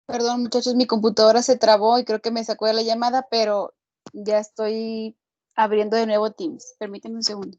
Perdón, muchachos, mi computadora se trabó y creo que me sacó de la llamada, pero ya estoy abriendo de nuevo Teams. Permítanme un segundo.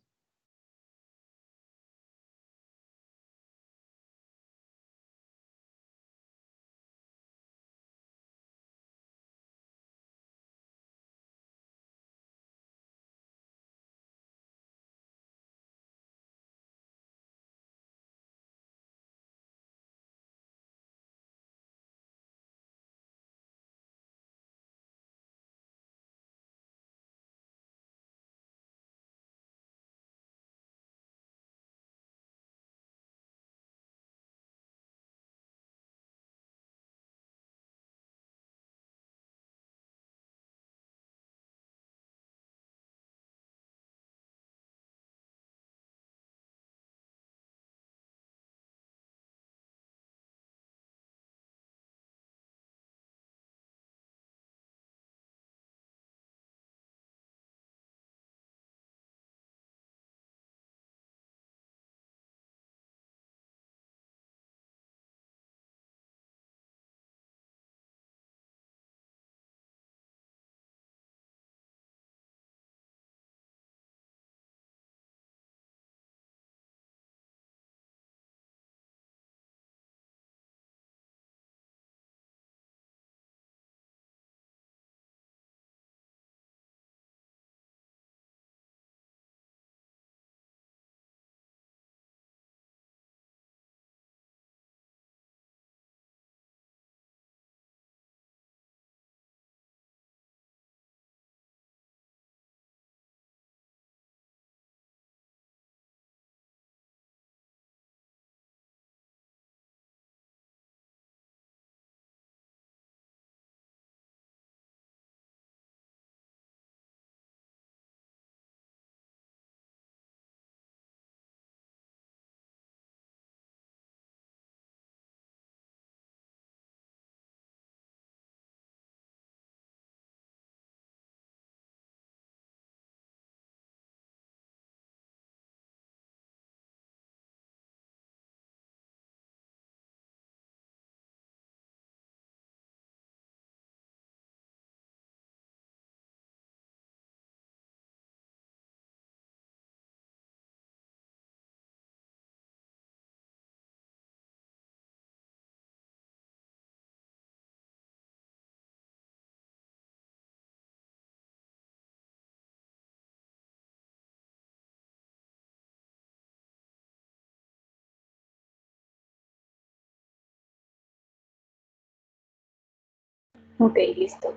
Ok, listo.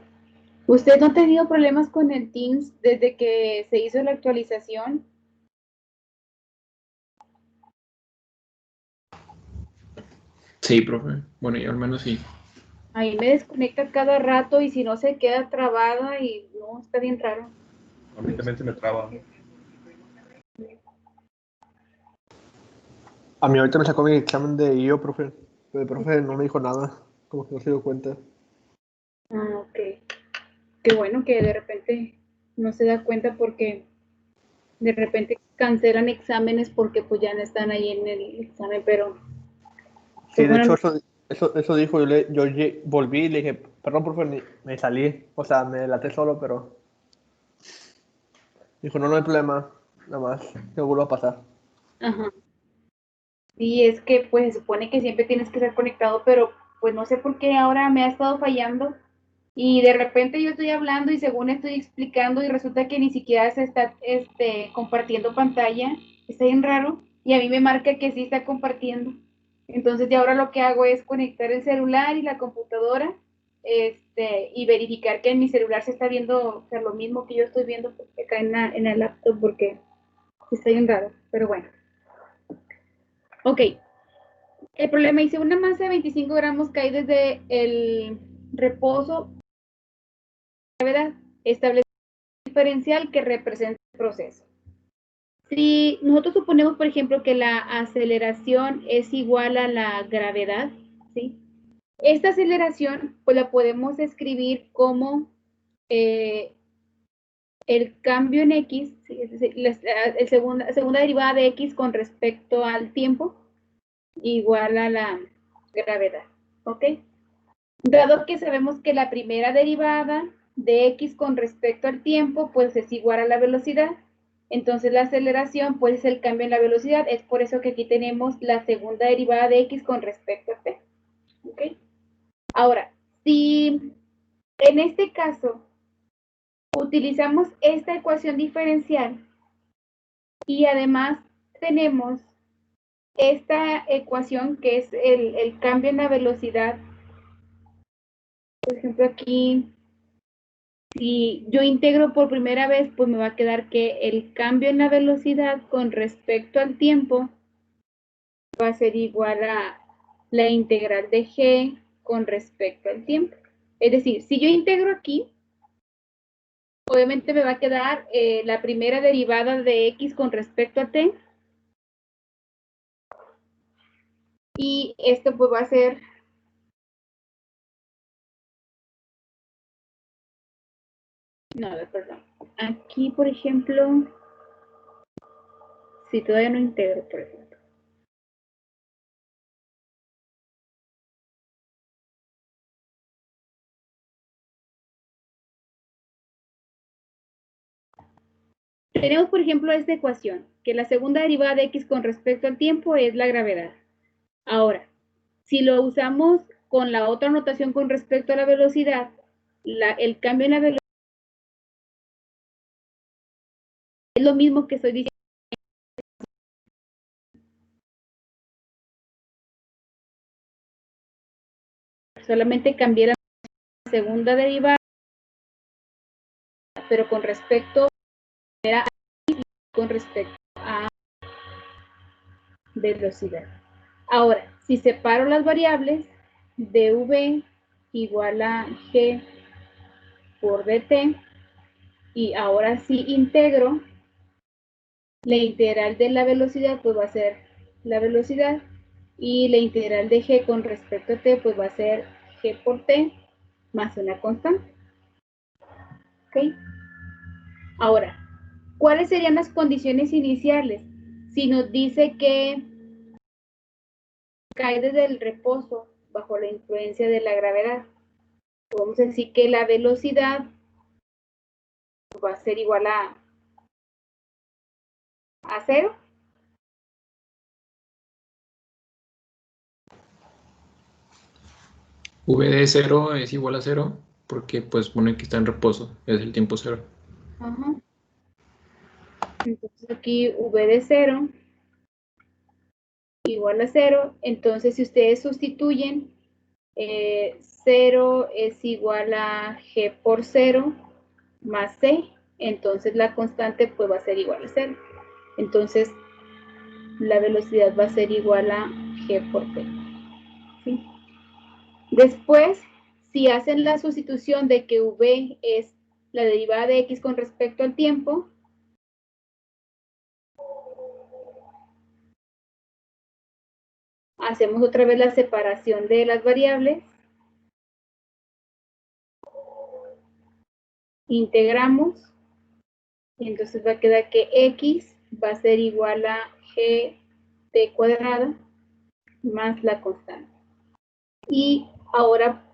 ¿Usted no ha tenido problemas con el Teams desde que se hizo la actualización? Sí, profe. Bueno, yo al menos sí. Ahí me desconecta cada rato y si no se queda trabada y no, está bien raro. A mí también se me traba. A mí ahorita me sacó mi examen de IO, profe. Pero el profe no me dijo nada. Como que no se dio cuenta. Ah, ok. Qué bueno que de repente no se da cuenta porque de repente cancelan exámenes porque pues ya no están ahí en el examen, pero Sí, pues de hecho, bueno, eso dijo. Volví y le dije, perdón, profe, me salí. O sea, me delaté solo, pero dijo, no, no hay problema. Nada más, que vuelva a pasar. ajá. Sí, es que pues se supone que siempre tienes que estar conectado, pero pues no sé por qué ahora me ha estado fallando y de repente yo estoy hablando y según estoy explicando y resulta que ni siquiera se está compartiendo pantalla, está bien raro y a mí me marca que sí está compartiendo. Entonces ya ahora lo que hago es conectar el celular y la computadora y verificar que en mi celular se está viendo, o sea, lo mismo que yo estoy viendo acá en el laptop porque está bien raro, pero bueno. Ok, el problema, hice una masa de 25 gramos cae desde el reposo, gravedad, establece un diferencial que representa el proceso. Si nosotros suponemos, por ejemplo, que la aceleración es igual a la gravedad, ¿sí? Esta aceleración, pues la podemos escribir como el cambio en X, ¿sí? Es decir, la segunda derivada de X con respecto al tiempo, igual a la gravedad, ¿ok? Dado que sabemos que la primera derivada de x con respecto al tiempo, pues es igual a la velocidad. Entonces la aceleración, pues es el cambio en la velocidad. Es por eso que aquí tenemos la segunda derivada de x con respecto a t. ¿Ok? Ahora, si en este caso utilizamos esta ecuación diferencial y además tenemos esta ecuación que es el cambio en la velocidad, por ejemplo aquí, si yo integro por primera vez, pues me va a quedar que el cambio en la velocidad con respecto al tiempo va a ser igual a la integral de g con respecto al tiempo. Es decir, si yo integro aquí, obviamente me va a quedar la primera derivada de x con respecto a t. Y esto pues va a ser no, perdón. Aquí, por ejemplo, si todavía no integro, por ejemplo. Tenemos, por ejemplo, esta ecuación, que la segunda derivada de x con respecto al tiempo es la gravedad. Ahora, si lo usamos con la otra notación con respecto a la velocidad, el cambio en la velocidad es lo mismo que estoy diciendo. Solamente cambié la segunda derivada, pero con respecto a velocidad. Ahora, si separo las variables, dv igual a g por dt, y ahora sí integro, la integral de la velocidad pues va a ser la velocidad, y la integral de g con respecto a t pues va a ser g por t más una constante. ¿Ok? Ahora, ¿cuáles serían las condiciones iniciales? Si nos dice que cae desde el reposo bajo la influencia de la gravedad, podemos decir que la velocidad va a ser igual a cero. V de 0 es igual a 0 porque pues pone que está en reposo, es el tiempo 0. Ajá. Entonces aquí v de 0 igual a 0. Entonces si ustedes sustituyen, 0 es igual a g por 0 más c. Entonces la constante pues va a ser igual a 0. Entonces la velocidad va a ser igual a g por t. ¿Sí? Después, si hacen la sustitución de que v es la derivada de x con respecto al tiempo, hacemos otra vez la separación de las variables, integramos, y entonces va a quedar que x va a ser igual a g t cuadrada más la constante. Y ahora,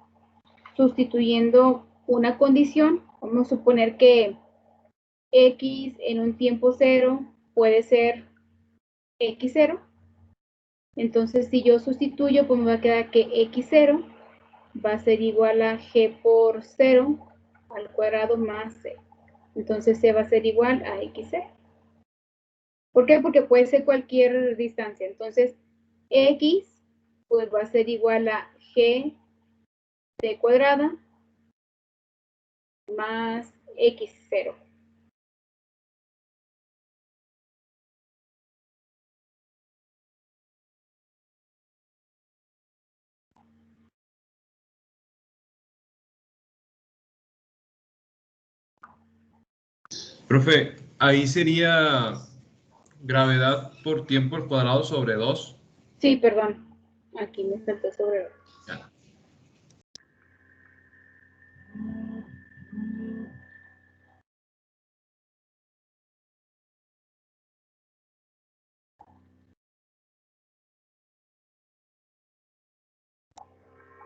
sustituyendo una condición, vamos a suponer que x en un tiempo cero puede ser x0. Entonces, si yo sustituyo, pues me va a quedar que x0 va a ser igual a g por 0 al cuadrado más c. Entonces, c va a ser igual a x0. ¿Por qué? Porque puede ser cualquier distancia. Entonces, x pues va a ser igual a g t cuadrada más x0. Profe, ahí sería gravedad por tiempo al cuadrado sobre 2. Sí, perdón. Aquí me faltó sobre. Ya.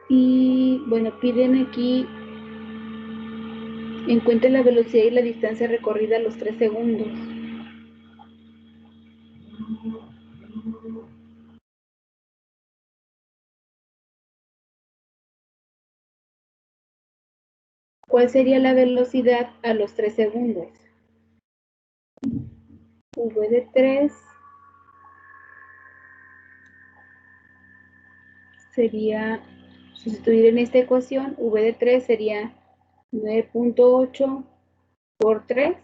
Y bueno, piden aquí, encuentre la velocidad y la distancia recorrida a los 3 segundos. ¿Cuál sería la velocidad a los 3 segundos? V de 3 sería, sustituir en esta ecuación, V de 3 sería 9.8 por 3.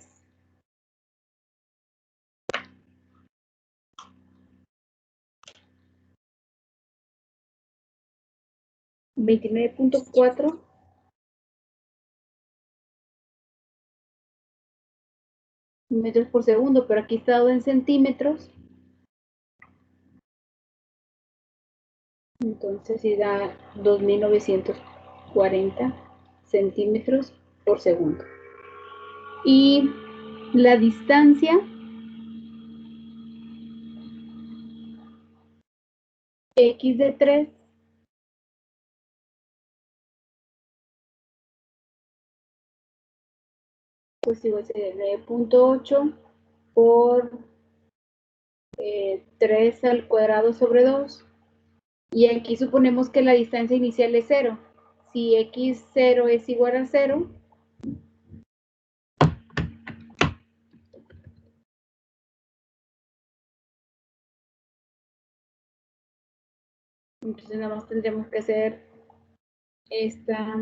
29.4 metros por segundo, pero aquí está dado en centímetros. Entonces sí da 2.940 centímetros por segundo. Y la distancia x de 3 pues igual sería 9.8 por 3 al cuadrado sobre 2. Y aquí suponemos que la distancia inicial es 0. Si x0 es igual a 0, entonces nada más tendremos que hacer esta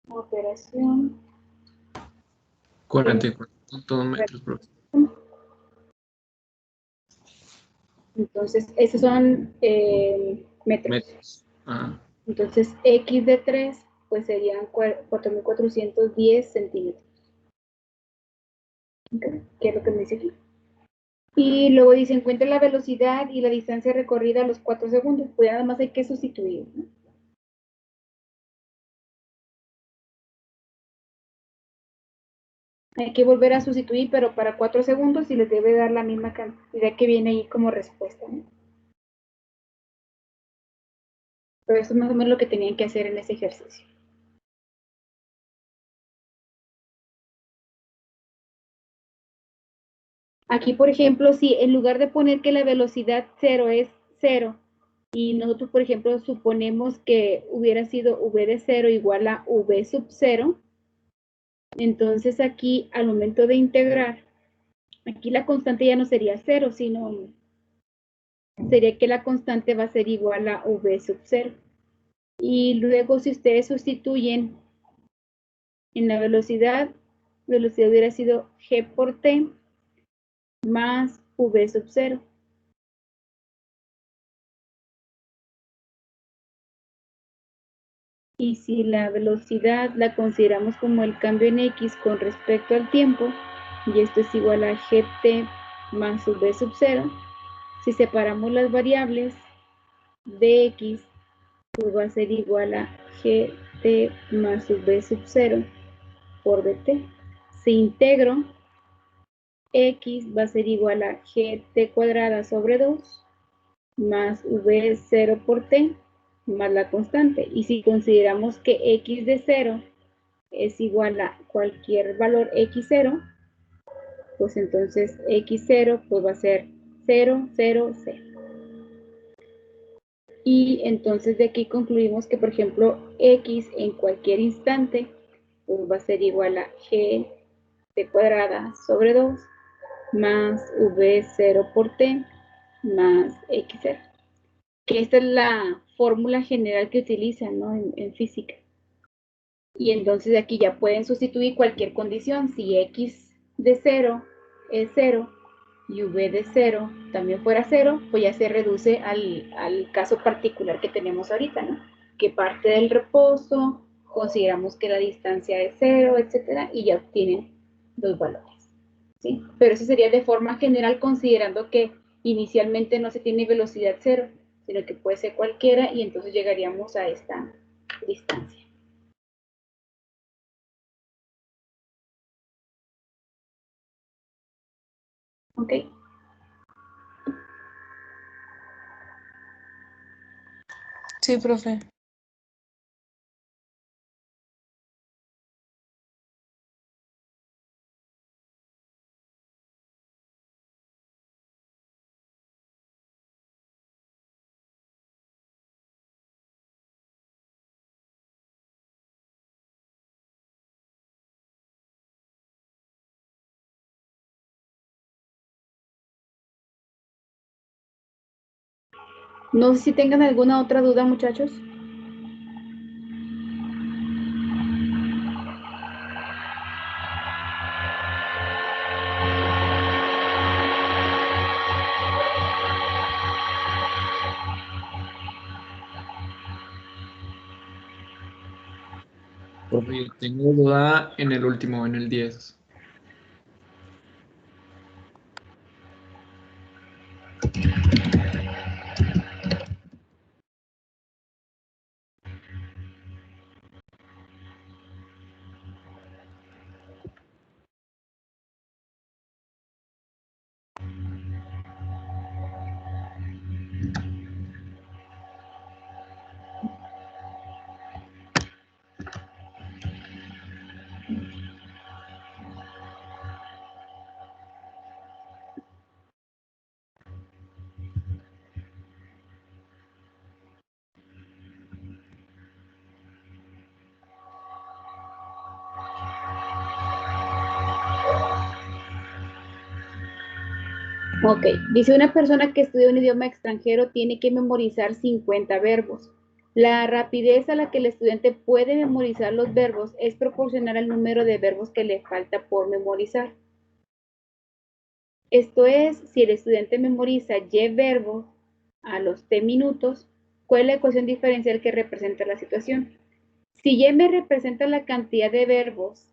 operación. 44.2 metros, profe. Entonces, esos son metros. Metros. Ajá. Entonces, x de 3, pues serían 4.410 centímetros. Okay. ¿Qué es lo que me dice aquí? Y luego dice, encuentra la velocidad y la distancia recorrida a los 4 segundos. Pues nada más hay que sustituir, ¿no? Hay que volver a sustituir, pero para 4 segundos y les debe dar la misma cantidad que viene ahí como respuesta, ¿no? Pero eso es más o menos lo que tenían que hacer en ese ejercicio. Aquí, por ejemplo, si en lugar de poner que la velocidad 0 es 0, y nosotros, por ejemplo, suponemos que hubiera sido v de 0 igual a v sub 0, entonces aquí, al momento de integrar, aquí la constante ya no sería 0, sino sería que la constante va a ser igual a v sub 0. Y luego, si ustedes sustituyen en la velocidad hubiera sido g por t más v sub 0. Y si la velocidad la consideramos como el cambio en x con respecto al tiempo, y esto es igual a gt más v sub 0, si separamos las variables de x, pues va a ser igual a gt más v sub 0 por dt. Si integro, x va a ser igual a gt cuadrada sobre 2 más v0 por t más la constante. Y si consideramos que x de 0 es igual a cualquier valor x0, pues entonces x0 pues va a ser 0, 0, 0. Y entonces de aquí concluimos que, por ejemplo, x en cualquier instante pues va a ser igual a g t cuadrada sobre 2 más v0 por t más x0. Que esta es la fórmula general que utilizan, ¿no? en física. Y entonces de aquí ya pueden sustituir cualquier condición. Si x de 0 es 0 y v de 0 también fuera 0, pues ya se reduce al caso particular que tenemos ahorita, ¿no? Que parte del reposo, consideramos que la distancia es 0, etcétera, y ya obtienen los valores, ¿sí? Pero eso sería de forma general, considerando que inicialmente no se tiene velocidad 0, sino que puede ser cualquiera, y entonces llegaríamos a esta distancia. ¿Ok? Sí, profe. No sé si tengan alguna otra duda, muchachos. Profe, yo tengo duda en el último, en el 10. Ok, dice una persona que estudia un idioma extranjero tiene que memorizar 50 verbos. La rapidez a la que el estudiante puede memorizar los verbos es proporcional al número de verbos que le falta por memorizar. Esto es, si el estudiante memoriza Y verbos a los T minutos, ¿cuál es la ecuación diferencial que representa la situación? Si Y me representa la cantidad de verbos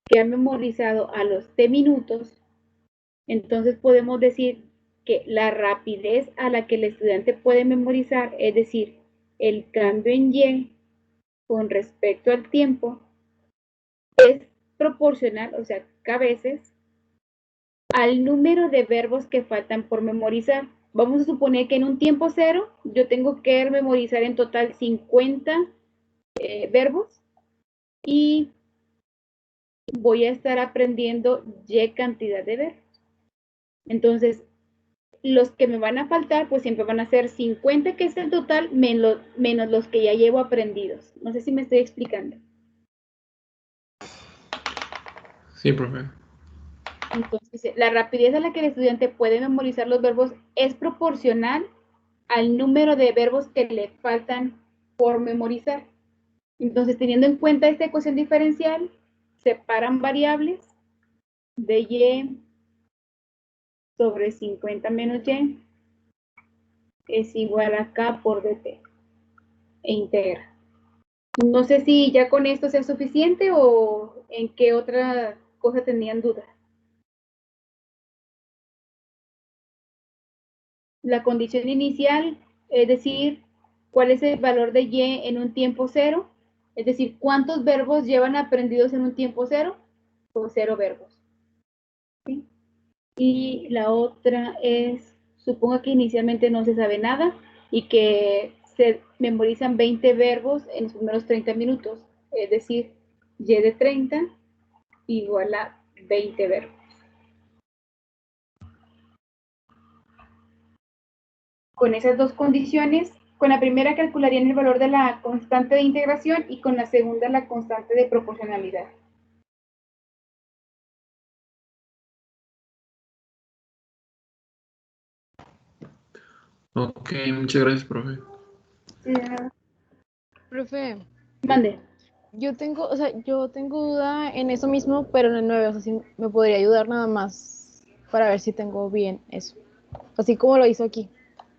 que ha memorizado a los T minutos, entonces podemos decir que la rapidez a la que el estudiante puede memorizar, es decir, el cambio en Y con respecto al tiempo, es proporcional, o sea, que a veces, al número de verbos que faltan por memorizar. Vamos a suponer que en un tiempo cero yo tengo que memorizar en total 50 verbos y voy a estar aprendiendo Y cantidad de verbos. Entonces, los que me van a faltar, pues siempre van a ser 50, que es el total, menos los que ya llevo aprendidos. No sé si me estoy explicando. Sí, profe. Entonces, la rapidez a la que el estudiante puede memorizar los verbos es proporcional al número de verbos que le faltan por memorizar. Entonces, teniendo en cuenta esta ecuación diferencial, separan variables de Y sobre 50 menos Y es igual a K por DT e integra. No sé si ya con esto sea suficiente o en qué otra cosa tenían dudas. La condición inicial, es decir, cuál es el valor de Y en un tiempo cero, es decir, cuántos verbos llevan aprendidos en un tiempo cero, pues 0 verbos. ¿Sí? Y la otra es, supongo que inicialmente no se sabe nada y que se memorizan 20 verbos en los primeros 30 minutos, es decir, Y de 30 igual a 20 verbos. Con esas dos condiciones, con la primera calcularían el valor de la constante de integración y con la segunda la constante de proporcionalidad. Ok, muchas gracias, profe. Profe, Mande. yo tengo duda en eso mismo, pero en el 9, o sea, si me podría ayudar nada más para ver si tengo bien eso. Así como lo hizo aquí,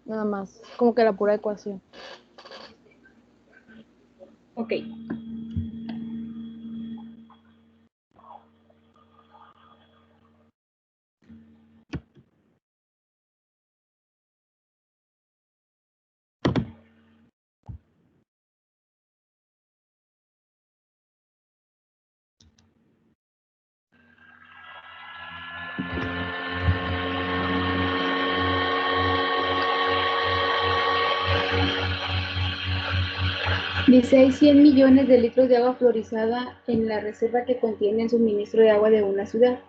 nada más, como que la pura ecuación. Ok. Dice, hay 100 millones de litros de agua fluorizada en la reserva que contiene el suministro de agua de una ciudad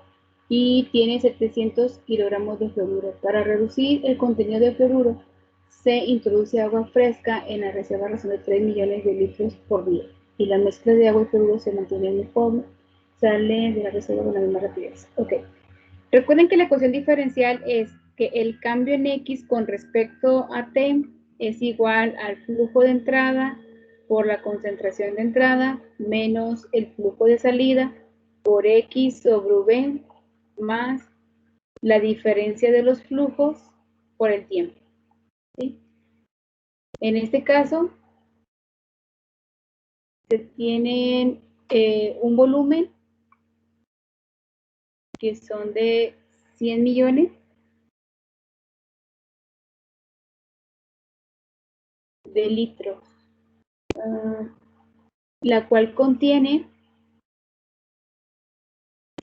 y tiene 700 kilogramos de fluoruro. Para reducir el contenido de fluoruro, se introduce agua fresca en la reserva a razón de 3 millones de litros por día y la mezcla de agua y fluoruro se mantiene uniforme, sale de la reserva con la misma rapidez. Ok. Recuerden que la ecuación diferencial es que el cambio en X con respecto a T es igual al flujo de entrada por la concentración de entrada menos el flujo de salida por X sobre V más la diferencia de los flujos por el tiempo. ¿Sí? En este caso, se tienen un volumen que son de 100 millones de litros, la cual contiene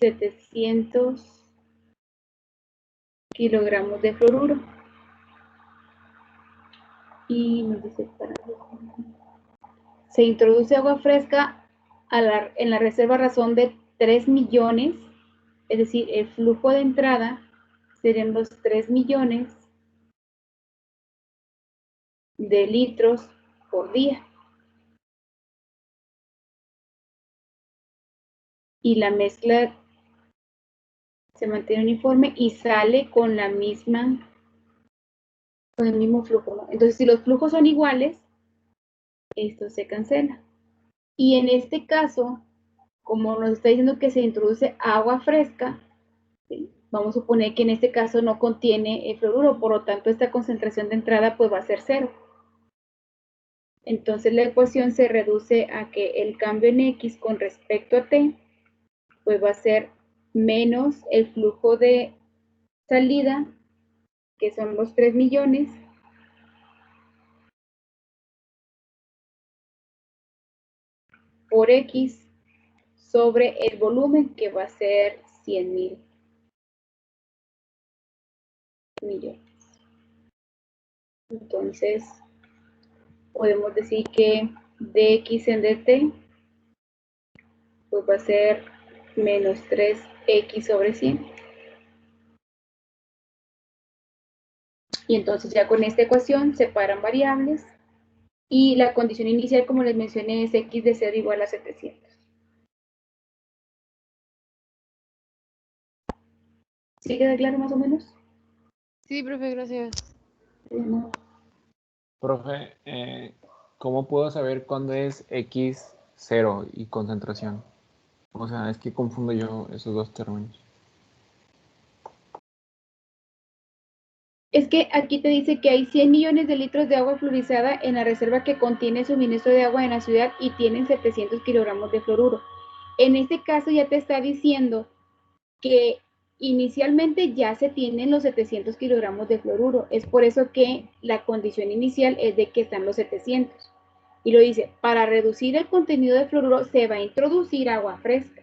700 kilogramos de fluoruro. Y nos dice, se introduce agua fresca en la reserva a razón de 3 millones, es decir, el flujo de entrada serían los 3 millones de litros por día. Y la mezcla se mantiene uniforme y sale con la misma, con el mismo flujo, ¿no? Entonces, si los flujos son iguales, esto se cancela. Y en este caso, como nos está diciendo que se introduce agua fresca, ¿sí? Vamos a suponer que en este caso no contiene el fluoruro, por lo tanto esta concentración de entrada pues va a ser 0. Entonces la ecuación se reduce a que el cambio en X con respecto a T pues va a ser menos el flujo de salida, que son los 3 millones, por X sobre el volumen, que va a ser 100.000 millones. Entonces, podemos decir que dx en dt pues va a ser menos 3x sobre 100. Y entonces ya con esta ecuación separan variables y la condición inicial, como les mencioné, es x de 0 igual a 700. ¿Sí queda claro más o menos? Sí, profe, gracias. No. Profe, ¿cómo puedo saber cuándo es X 0 y concentración? O sea, es que confundo yo esos dos términos. Es que aquí te dice que hay 100 millones de litros de agua fluorizada en la reserva que contiene suministro de agua en la ciudad y tienen 700 kilogramos de fluoruro. En este caso ya te está diciendo que inicialmente ya se tienen los 700 kilogramos de fluoruro. Es por eso que la condición inicial es de que están los 700. Y lo dice, para reducir el contenido de fluoruro se va a introducir agua fresca.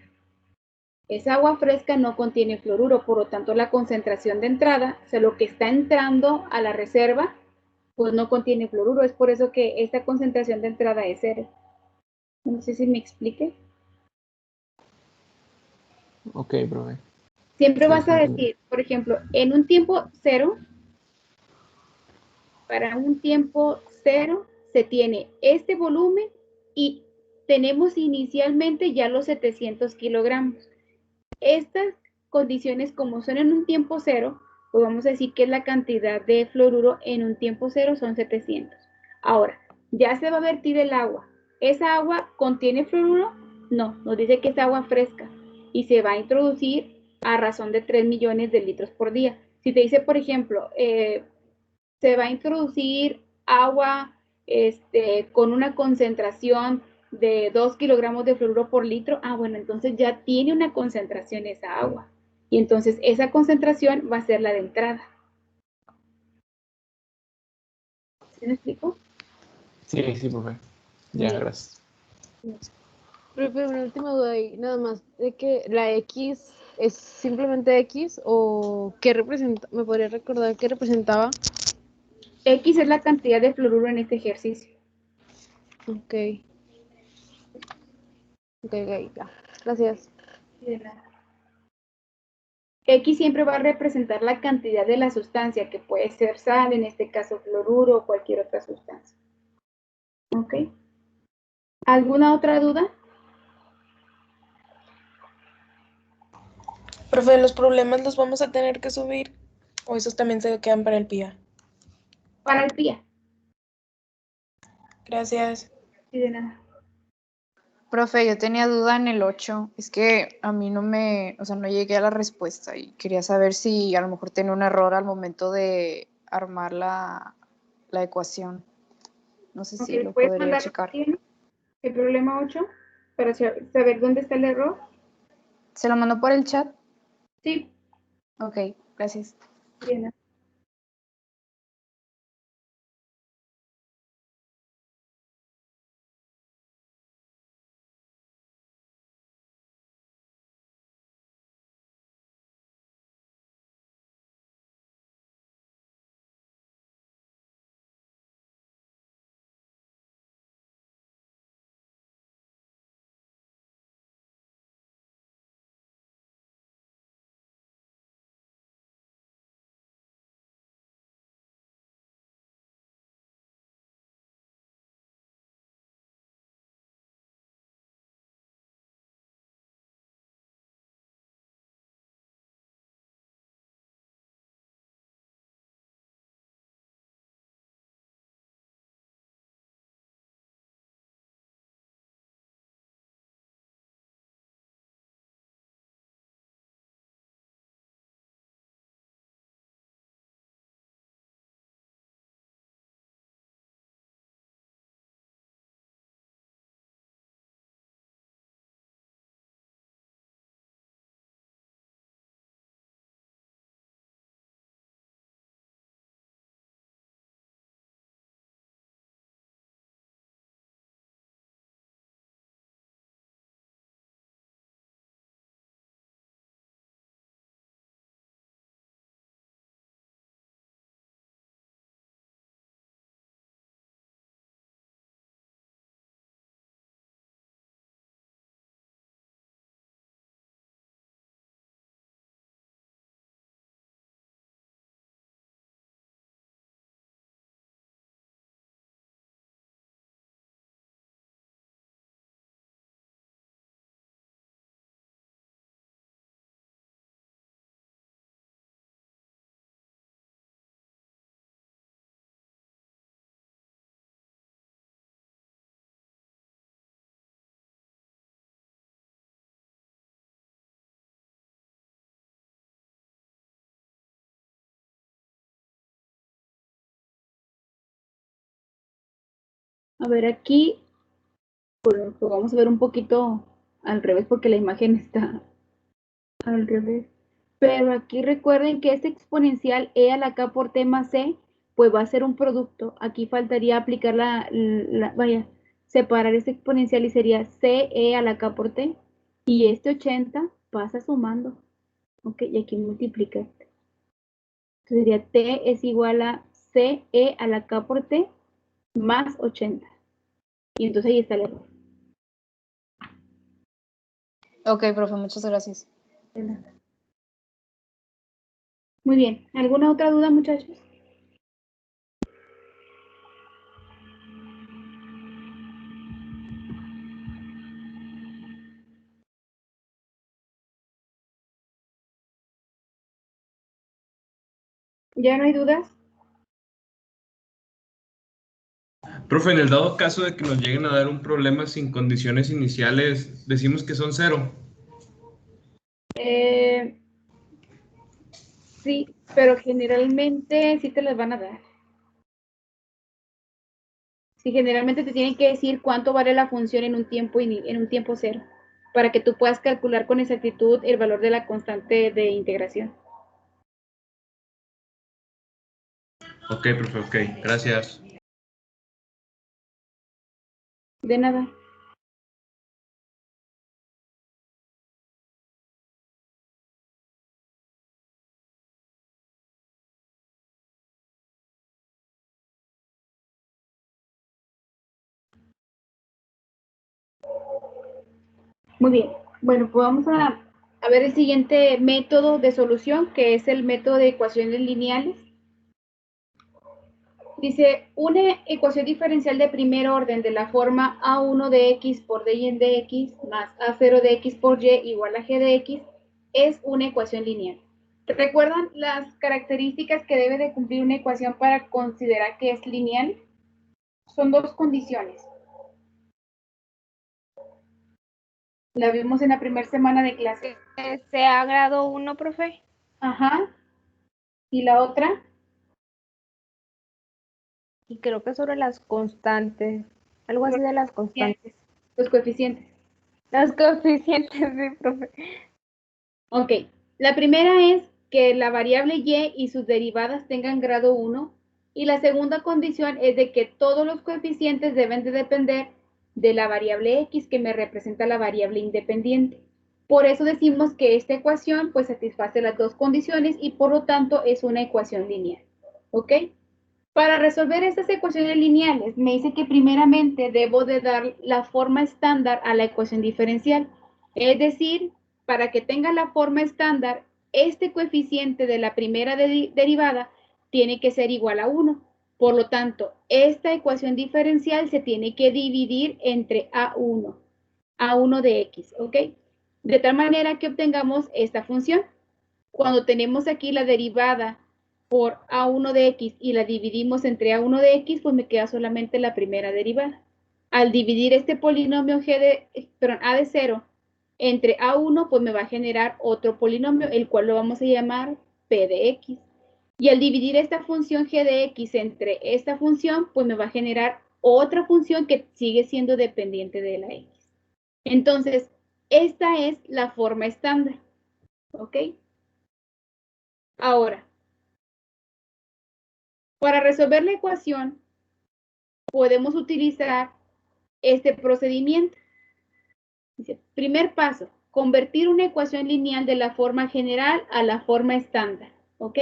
Esa agua fresca no contiene fluoruro, por lo tanto la concentración de entrada, o sea, lo que está entrando a la reserva, pues no contiene fluoruro. Es por eso que esta concentración de entrada es 0. No sé si me explique. Ok, profe. Siempre Sí, vas sí a entendí. decir, por ejemplo, en un tiempo 0, para un tiempo 0 se tiene este volumen y tenemos inicialmente ya los 700 kilogramos. Estas condiciones, como son en un tiempo 0, pues vamos a decir que la cantidad de fluoruro en un tiempo 0 son 700. Ahora, ya se va a vertir el agua. ¿Esa agua contiene fluoruro? No, nos dice que es agua fresca y se va a introducir a razón de 3 millones de litros por día. Si te dice, por ejemplo, se va a introducir agua con una concentración de 2 kilogramos de fluoruro por litro, bueno, entonces ya tiene una concentración esa agua. Y entonces esa concentración va a ser la de entrada. ¿Sí me explico? Sí, sí, profe. Ya, Bien. gracias. Profe, una última duda ahí, nada más, de que la X es simplemente X o qué representa, ¿me podría recordar qué representaba? X es la cantidad de fluoruro en este ejercicio. Ok. Ok, ok, ya. Gracias. De nada. X siempre va a representar la cantidad de la sustancia, que puede ser sal, en este caso fluoruro o cualquier otra sustancia. ¿Ok? ¿Alguna otra duda? Profe, ¿los problemas los vamos a tener que subir? ¿O esos también se quedan para el PIA? Para el PIA. Gracias. Sí, de nada. Profe, yo tenía duda en el 8. Es que a mí no me, o sea, no llegué a la respuesta y quería saber si a lo mejor tenía un error al momento de armar la ecuación. No sé Ok, si lo ¿puedes podría mandar checar. el problema 8 para saber dónde está el error? ¿Se lo mandó por el chat? Sí, Ok, gracias. bien. A ver, aquí pues vamos a ver un poquito al revés porque la imagen está al revés. Pero aquí recuerden que este exponencial e a la k por t más c, pues va a ser un producto. Aquí faltaría aplicar vaya, separar este exponencial y sería c e a la k por t. Y este 80 pasa sumando. Ok, y aquí multiplica. Entonces sería t es igual a c e a la k por t más 80. Y entonces ahí está el error. Ok, profe, muchas gracias. Muy bien. ¿Alguna otra duda, muchachos? ¿Ya no hay dudas? Profe, en el dado caso de que nos lleguen a dar un problema sin condiciones iniciales, decimos que son cero. Sí, pero generalmente sí te las van a dar. Sí, generalmente te tienen que decir cuánto vale la función en un tiempo cero, para que tú puedas calcular con exactitud el valor de la constante de integración. Ok, profe, ok, gracias. De nada. Muy bien. Bueno, pues vamos a ver el siguiente método de solución, que es el método de ecuaciones lineales. Dice, una ecuación diferencial de primer orden de la forma A1 de x por dy de x más A0 de x por y igual a g de x es una ecuación lineal. ¿Recuerdan las características que debe de cumplir una ecuación para considerar que es lineal? Son dos condiciones. La vimos en la primera semana de clase. ¿Sea grado 1, profe? Ajá. ¿Y la otra? Y creo que sobre las constantes. Algo así de las constantes. Los coeficientes. Las coeficientes, sí, profe. Ok. La primera es que la variable y y sus derivadas tengan grado 1. Y la segunda condición es de que todos los coeficientes deben de depender de la variable x, que me representa la variable independiente. Por eso decimos que esta ecuación pues satisface las dos condiciones y por lo tanto es una ecuación lineal. ¿Ok? Para resolver estas ecuaciones lineales, me dice que primeramente debo de dar la forma estándar a la ecuación diferencial. Es decir, para que tenga la forma estándar, este coeficiente de la primera derivada tiene que ser igual a 1. Por lo tanto, esta ecuación diferencial se tiene que dividir entre A1 de x, ¿ok? De tal manera que obtengamos esta función. Cuando tenemos aquí la derivada por A1 de x y la dividimos entre A1 de x, pues me queda solamente la primera derivada. Al dividir este polinomio A de 0 entre A1, pues me va a generar otro polinomio, el cual lo vamos a llamar P de x. Y al dividir esta función g de x entre esta función, pues me va a generar otra función que sigue siendo dependiente de la x. Entonces, esta es la forma estándar. ¿Ok? Ahora, para resolver la ecuación, podemos utilizar este procedimiento. Dice, primer paso, convertir una ecuación lineal de la forma general a la forma estándar. ¿Ok?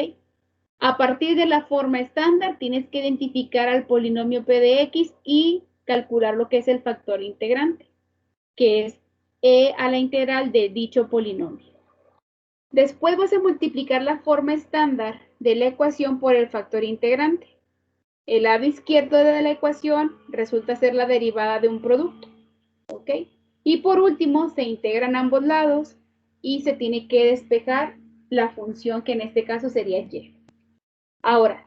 A partir de la forma estándar, tienes que identificar al polinomio p de x y calcular lo que es el factor integrante, que es e a la integral de dicho polinomio. Después vas a multiplicar la forma estándar de la ecuación por el factor integrante. El lado izquierdo de la ecuación resulta ser la derivada de un producto. ¿Ok? Y por último, se integran ambos lados y se tiene que despejar la función que en este caso sería y. Ahora,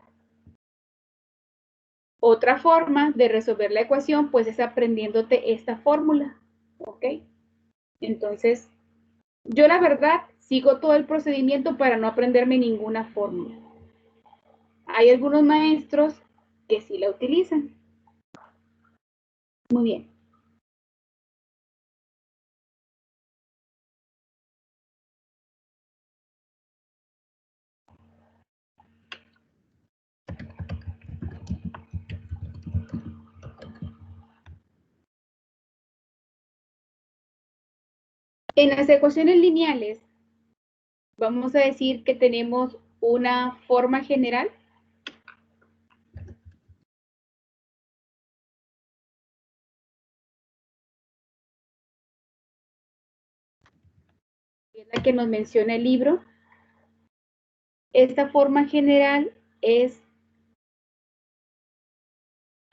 otra forma de resolver la ecuación pues es aprendiéndote esta fórmula. ¿Ok? Entonces, yo la verdad sigo todo el procedimiento para no aprenderme ninguna fórmula. Hay algunos maestros que sí la utilizan. Muy bien. En las ecuaciones lineales, vamos a decir que tenemos una forma general. Que es la que nos menciona el libro. Esta forma general es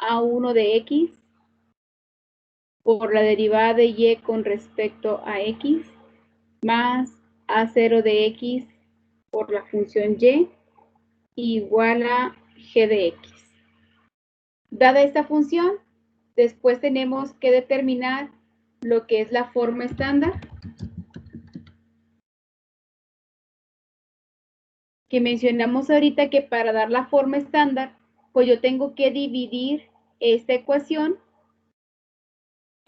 A1 de x por la derivada de y con respecto a x más A0 de x por la función y igual a g de x. Dada esta función, después tenemos que determinar lo que es la forma estándar, que mencionamos ahorita que para dar la forma estándar, pues yo tengo que dividir esta ecuación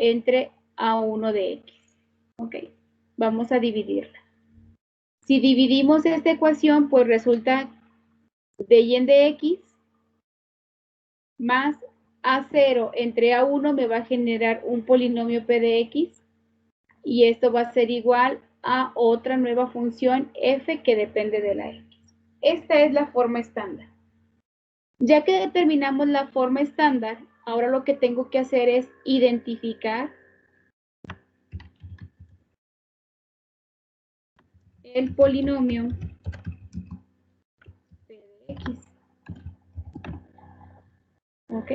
entre A1 de x. Ok, vamos a dividirla. Si dividimos esta ecuación, pues resulta dy de x más A0 entre A1 me va a generar un polinomio p de x y esto va a ser igual a otra nueva función f que depende de la x. Esta es la forma estándar. Ya que determinamos la forma estándar, ahora lo que tengo que hacer es identificar el polinomio P de X. ¿Ok?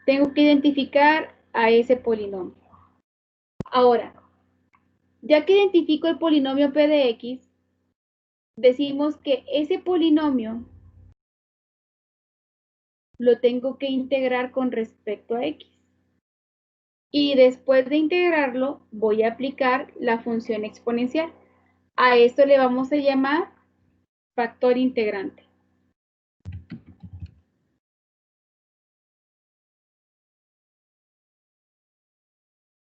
Tengo que identificar a ese polinomio. Ahora, ya que identifico el polinomio P de X, decimos que ese polinomio lo tengo que integrar con respecto a X. Y después de integrarlo, voy a aplicar la función exponencial. A esto le vamos a llamar factor integrante.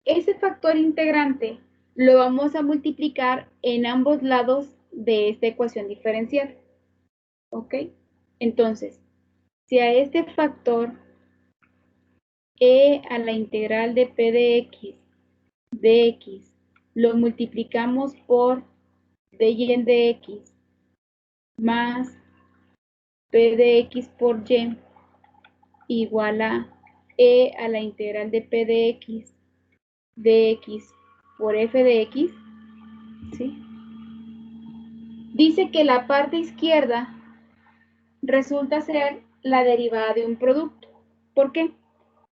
Ese factor integrante lo vamos a multiplicar en ambos lados de esta ecuación diferencial. ¿Ok? Entonces, si a este factor e a la integral de p de x lo multiplicamos por d y de x más p de x por y igual a e a la integral de p de x por f de x, ¿sí? Dice que la parte izquierda resulta ser la derivada de un producto. ¿Por qué?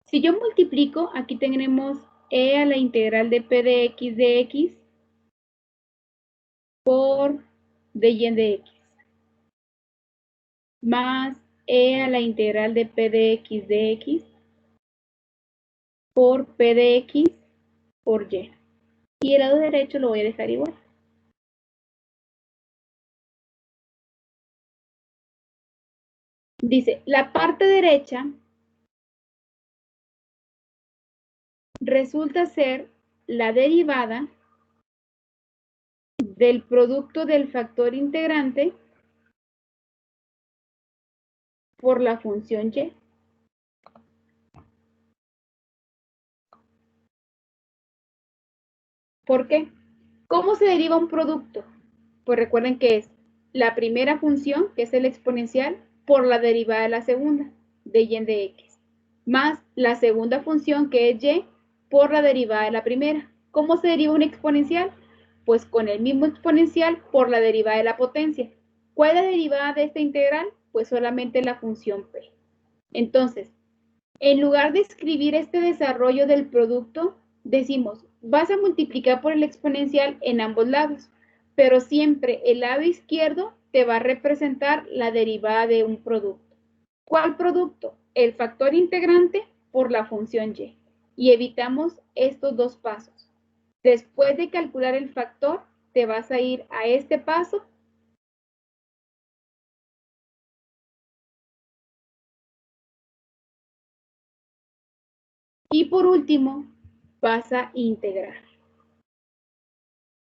Si yo multiplico, aquí tenemos e a la integral de p de x por d y de x más e a la integral de p de x por p de x por y. Y el lado derecho lo voy a dejar igual. Dice, la parte derecha resulta ser la derivada del producto del factor integrante por la función y. ¿Por qué? ¿Cómo se deriva un producto? Pues recuerden que es la primera función, que es el exponencial, por la derivada de la segunda, de y de x, más la segunda función, que es y, por la derivada de la primera. ¿Cómo se deriva un exponencial? Pues con el mismo exponencial por la derivada de la potencia. ¿Cuál es la derivada de esta integral? Pues solamente la función p. Entonces, en lugar de escribir este desarrollo del producto, decimos, vas a multiplicar por el exponencial en ambos lados, pero siempre el lado izquierdo te va a representar la derivada de un producto. ¿Cuál producto? El factor integrante por la función y. Y evitamos estos dos pasos. Después de calcular el factor, te vas a ir a este paso. Y por último, vas a integrar.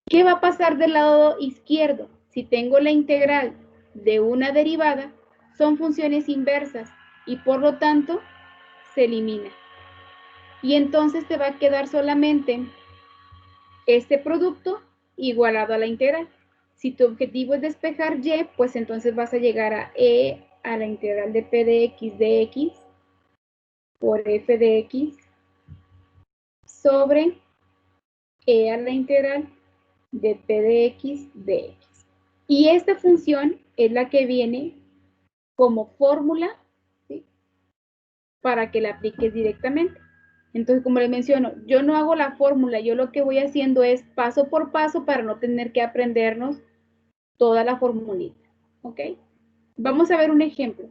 ¿Qué va a pasar del lado izquierdo? Si tengo la integral de una derivada, son funciones inversas y por lo tanto se elimina. Y entonces te va a quedar solamente este producto igualado a la integral. Si tu objetivo es despejar y, pues entonces vas a llegar a e a la integral de p de x por f de x sobre e a la integral de p de x de x. Y esta función es la que viene como fórmula, ¿sí?, para que la apliques directamente. Entonces, como les menciono, yo no hago la fórmula, yo lo que voy haciendo es paso por paso para no tener que aprendernos toda la formulita. ¿Ok? Vamos a ver un ejemplo.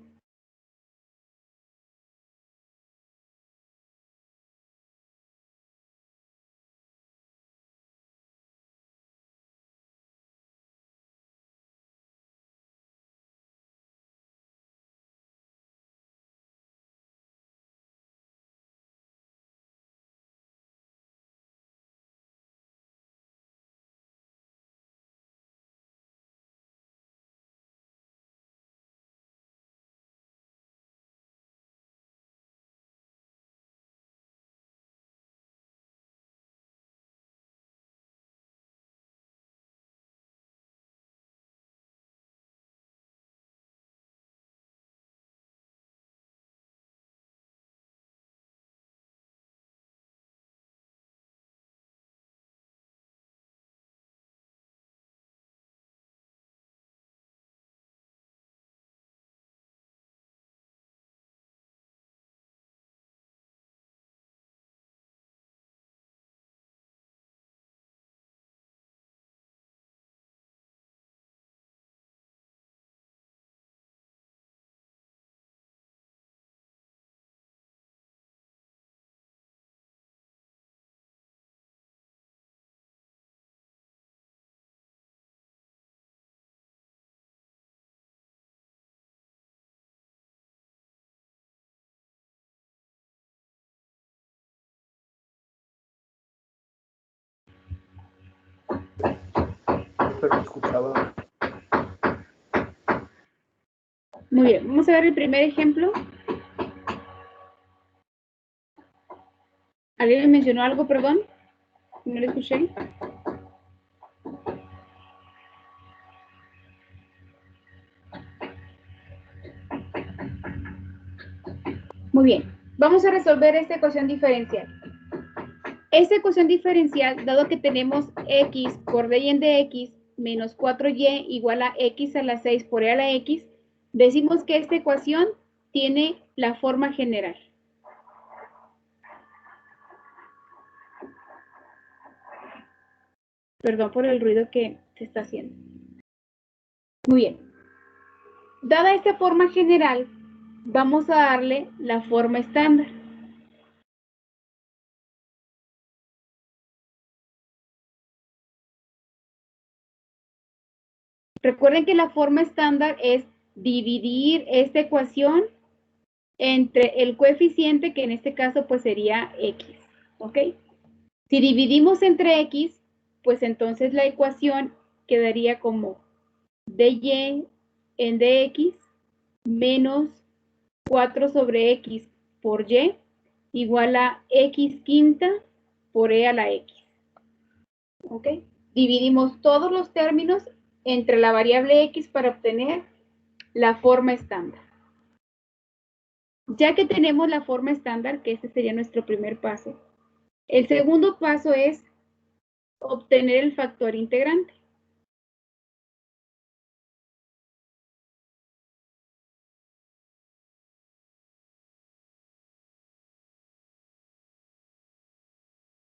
profe, no escuchaba. Muy bien, vamos a ver el primer ejemplo. ¿Alguien me mencionó algo, perdón? No lo escuché. Muy bien, vamos a resolver esta ecuación diferencial. Esta ecuación diferencial, dado que tenemos x por d y en dx menos 4y igual a x a la 6 por e a la x, decimos que esta ecuación tiene la forma general. Perdón por el ruido que se está haciendo. Muy bien. Dada esta forma general, vamos a darle la forma estándar. Recuerden que la forma estándar es dividir esta ecuación entre el coeficiente, que en este caso pues sería x, ¿ok? Si dividimos entre x, pues entonces la ecuación quedaría como dy en dx menos 4 sobre x por y igual a x quinta por e a la x, ¿ok? Dividimos todos los términos entre la variable x para obtener la forma estándar. Ya que tenemos la forma estándar, que este sería nuestro primer paso, el segundo paso es obtener el factor integrante.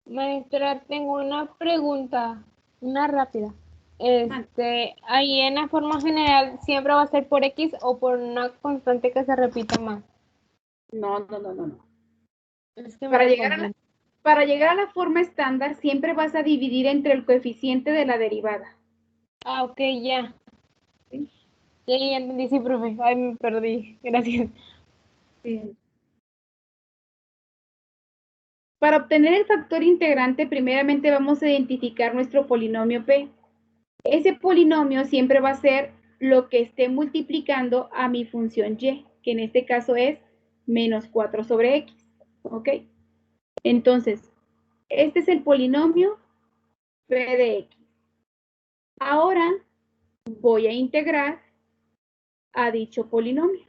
Maestra, tengo una pregunta, una rápida. Ahí en la forma general, ¿siempre va a ser por X o por una constante que se repita más? No. Es que Para me llegar a la forma estándar, siempre vas a dividir entre el coeficiente de la derivada. Ah, ok, ya. ¿Sí? Ya entendí, sí, profe. Ay, me perdí. Gracias. Sí. Para obtener el factor integrante, primeramente vamos a identificar nuestro polinomio P. Ese polinomio siempre va a ser lo que esté multiplicando a mi función y, que en este caso es menos 4 sobre x. ¿Ok? Entonces, este es el polinomio P de x. Ahora voy a integrar a dicho polinomio.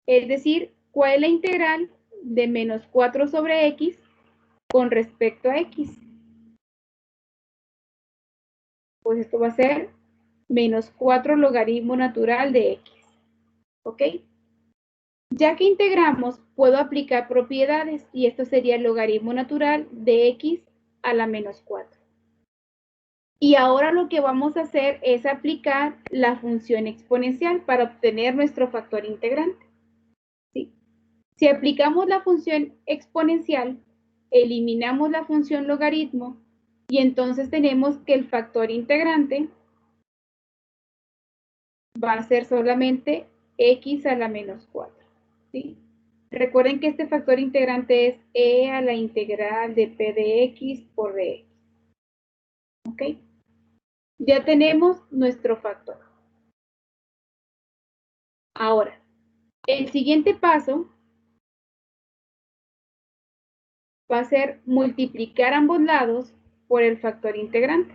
Es decir, ¿cuál es la integral de menos 4 sobre x con respecto a x? Pues esto va a ser menos 4 logaritmo natural de x. ¿Ok? Ya que integramos, puedo aplicar propiedades y esto sería el logaritmo natural de x a la menos 4. Y ahora lo que vamos a hacer es aplicar la función exponencial para obtener nuestro factor integrante. ¿Sí? Si aplicamos la función exponencial, eliminamos la función logaritmo y entonces tenemos que el factor integrante va a ser solamente x a la menos 4. ¿Sí? Recuerden que este factor integrante es e a la integral de p de x por dx. ¿Ok? Ya tenemos nuestro factor. Ahora, el siguiente paso va a ser multiplicar ambos lados por el factor integrante.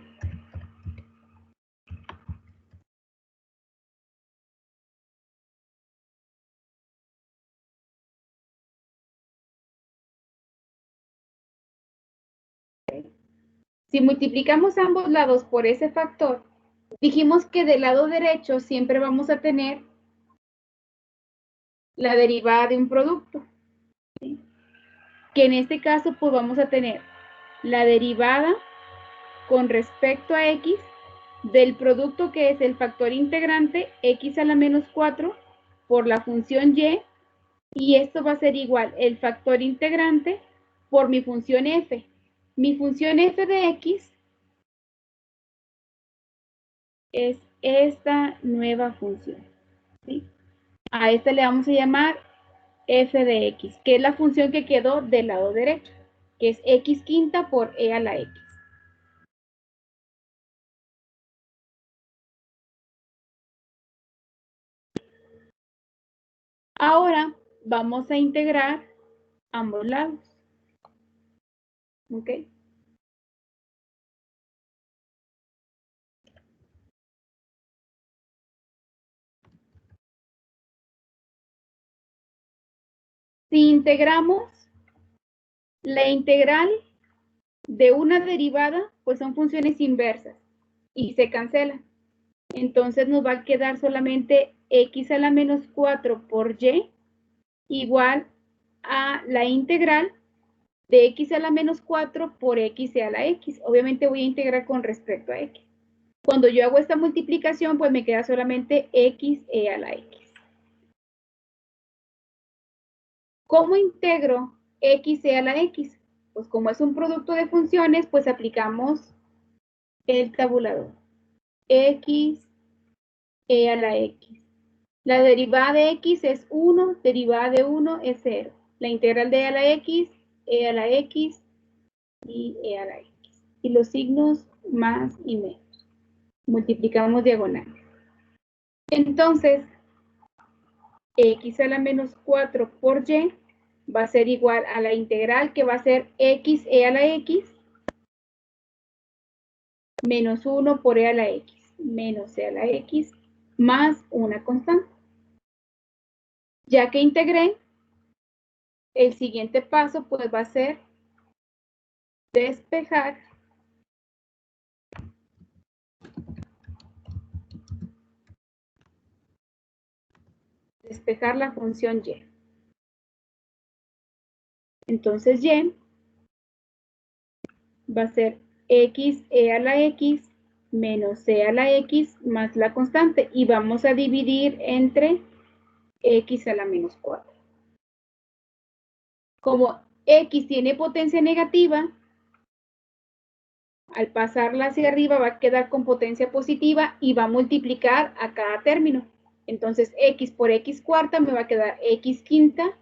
Si multiplicamos ambos lados por ese factor, dijimos que del lado derecho siempre vamos a tener la derivada de un producto. ¿Sí? Que en este caso pues vamos a tener la derivada con respecto a x del producto que es el factor integrante x a la menos 4 por la función y esto va a ser igual el factor integrante por mi función f. Mi función f de x es esta nueva función. ¿Sí? A esta le vamos a llamar f de x, que es la función que quedó del lado derecho, que es x quinta por e a la x. Ahora vamos a integrar ambos lados. ¿Ok? Si integramos la integral de una derivada, pues son funciones inversas y se cancelan. Entonces nos va a quedar solamente x a la menos 4 por y igual a la integral de x a la menos 4 por x a la x. Obviamente voy a integrar con respecto a x. Cuando yo hago esta multiplicación, pues me queda solamente x a la x. ¿Cómo integro x a la x? Pues como es un producto de funciones, pues aplicamos el tabulador. X a la x. La derivada de x es 1, derivada de 1 es 0. La integral de a la x a la x y a la x. Y los signos más y menos. Multiplicamos diagonales. Entonces, x a la menos 4 por y va a ser igual a la integral que va a ser x a la x menos 1 por a la x menos a la x más una constante. Ya que integré, el siguiente paso pues va a ser despejar la función y. Entonces y va a ser x a la x menos c a la x más la constante y vamos a dividir entre x a la menos 4. Como x tiene potencia negativa, al pasarla hacia arriba va a quedar con potencia positiva y va a multiplicar a cada término. Entonces x por x cuarta me va a quedar x quinta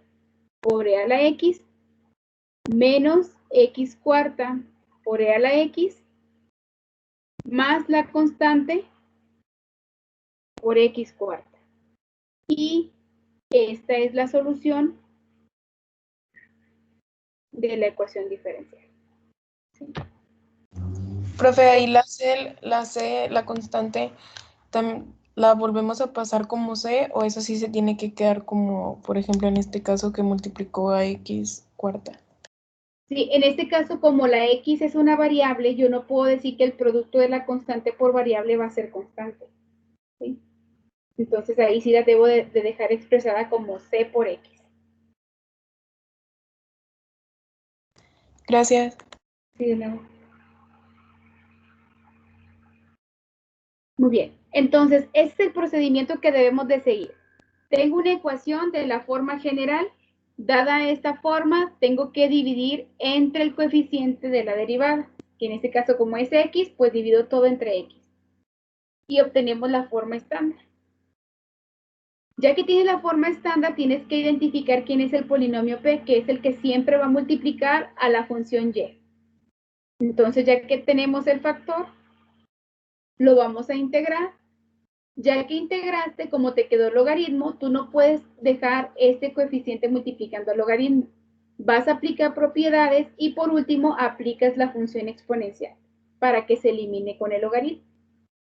por e a la x menos x cuarta por e a la x más la constante por x cuarta. Y esta es la solución de la ecuación diferencial. ¿Sí? Profe, ahí la C, la constante, ¿la volvemos a pasar como C o eso sí se tiene que quedar como, por ejemplo, en este caso que multiplicó a x cuarta? Sí, en este caso, como la x es una variable, yo no puedo decir que el producto de la constante por variable va a ser constante. ¿Sí? Entonces ahí sí la debo de dejar expresada como C por X. Gracias. Sí, de nuevo. Muy bien. Entonces, este es el procedimiento que debemos de seguir. Tengo una ecuación de la forma general. Dada esta forma, tengo que dividir entre el coeficiente de la derivada, que en este caso como es X, pues divido todo entre X. Y obtenemos la forma estándar. Ya que tienes la forma estándar, tienes que identificar quién es el polinomio P, que es el que siempre va a multiplicar a la función Y. Entonces, ya que tenemos el factor, lo vamos a integrar. Ya que integraste, como te quedó el logaritmo, tú no puedes dejar este coeficiente multiplicando al logaritmo. Vas a aplicar propiedades y por último aplicas la función exponencial para que se elimine con el logaritmo.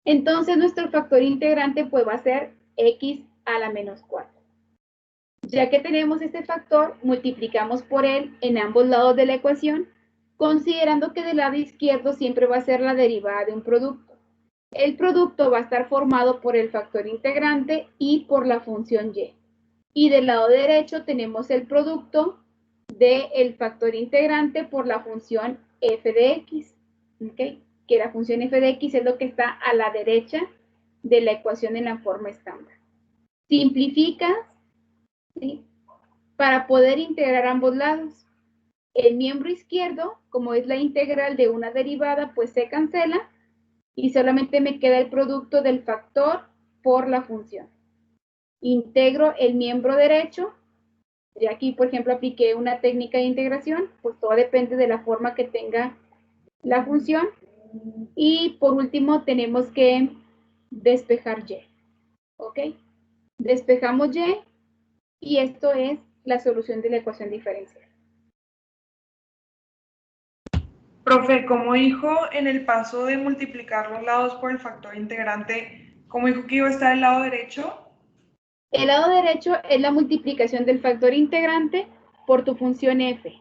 Entonces, nuestro factor integrante pues va a ser x a la menos 4. Ya que tenemos este factor, multiplicamos por él en ambos lados de la ecuación, considerando que del lado izquierdo siempre va a ser la derivada de un producto. El producto va a estar formado por el factor integrante y por la función y. Y del lado derecho tenemos el producto del factor integrante por la función f de x. ¿Okay? Que la función f de x es lo que está a la derecha de la ecuación en la forma estándar. Simplificas, ¿sí?, para poder integrar ambos lados. El miembro izquierdo, como es la integral de una derivada, pues se cancela y solamente me queda el producto del factor por la función. Integro el miembro derecho. Y aquí, por ejemplo, apliqué una técnica de integración, pues todo depende de la forma que tenga la función. Y por último, tenemos que despejar y. ¿Ok? Despejamos y y esto es la solución de la ecuación diferencial. Profe, como dijo en el paso de multiplicar los lados por el factor integrante, ¿cómo dijo que iba a estar el lado derecho? El lado derecho es la multiplicación del factor integrante por tu función f.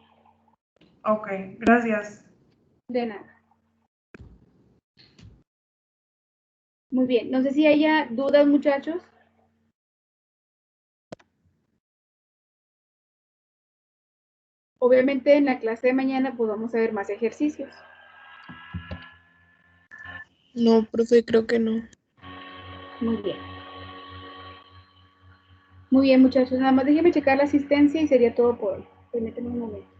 Ok, gracias. De nada. Muy bien, no sé si haya dudas, muchachos. Obviamente en la clase de mañana pues vamos a ver más ejercicios. No, profe, creo que no. Muy bien. Muy bien, muchachos. Nada más déjenme checar la asistencia y sería todo por hoy. Permítanme un momento.